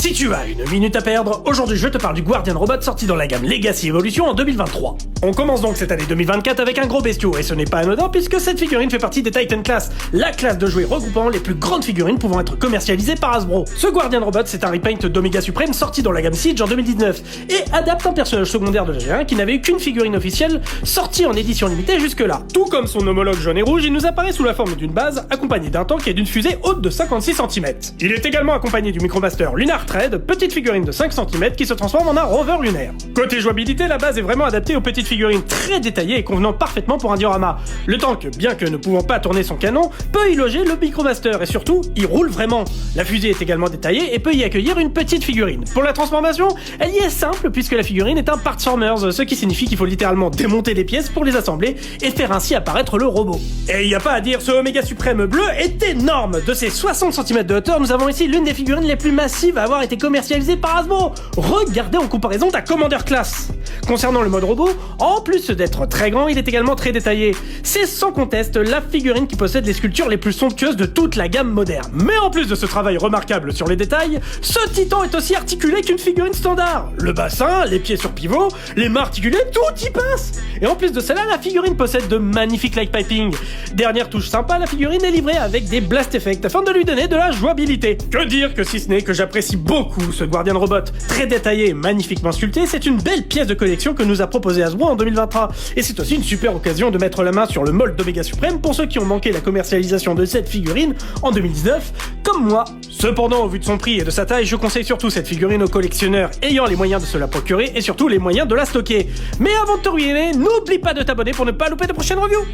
Si tu as une minute à perdre, aujourd'hui je te parle du Guardian Robot sorti dans la gamme Legacy Evolution en 2023. On commence donc cette année 2024 avec un gros bestiau, et ce n'est pas anodin puisque cette figurine fait partie des Titan Class, la classe de jouets regroupant les plus grandes figurines pouvant être commercialisées par Hasbro. Ce Guardian Robot, c'est un repaint d'Omega Supreme sorti dans la gamme Siege en 2019, et adapte un personnage secondaire de la G1 qui n'avait eu qu'une figurine officielle sortie en édition limitée jusque-là. Tout comme son homologue jaune et rouge, il nous apparaît sous la forme d'une base, accompagnée d'un tank et d'une fusée haute de 56 cm. Il est également accompagné du Micromaster Lunar Thread, petite figurine de 5 cm qui se transforme en un rover lunaire. Côté jouabilité, la base est vraiment adaptée aux petites figurines très détaillées et convenant parfaitement pour un diorama. Le tank, bien que ne pouvant pas tourner son canon, peut y loger le Micromaster et surtout, il roule vraiment. La fusée est également détaillée et peut y accueillir une petite figurine. Pour la transformation, elle y est simple puisque la figurine est un Partformers, ce qui signifie qu'il faut littéralement démonter les pièces pour les assembler et faire ainsi apparaître le robot. Et y a pas à dire, ce Omega Supreme bleu est énorme. De ses 60 cm de hauteur, nous avons ici l'une des figurines les plus massives à avoir été commercialisée par Hasbro. Regardez en comparaison ta Commander Class. Concernant le mode robot, en plus d'être très grand, il est également très détaillé. C'est sans conteste la figurine qui possède les sculptures les plus somptueuses de toute la gamme moderne. Mais en plus de ce travail remarquable sur les détails, ce titan est aussi articulé qu'une figurine standard. Le bassin, les pieds sur pivot, les mains articulées, tout y passe. Et en plus de cela, la figurine possède de magnifiques light piping. Dernière touche sympa, la figurine est livrée avec des blast effects afin de lui donner de la jouabilité. Que dire que si ce n'est que j'apprécie beaucoup ce Guardian Robot, très détaillé et magnifiquement sculpté, c'est une belle pièce de collection que nous a proposé Hasbro en 2023. Et c'est aussi une super occasion de mettre la main sur le mold d'Omega Supreme pour ceux qui ont manqué la commercialisation de cette figurine en 2019, comme moi. Cependant, au vu de son prix et de sa taille, je conseille surtout cette figurine aux collectionneurs ayant les moyens de se la procurer et surtout les moyens de la stocker. Mais avant de te ruiner, n'oublie pas de t'abonner pour ne pas louper de prochaines reviews.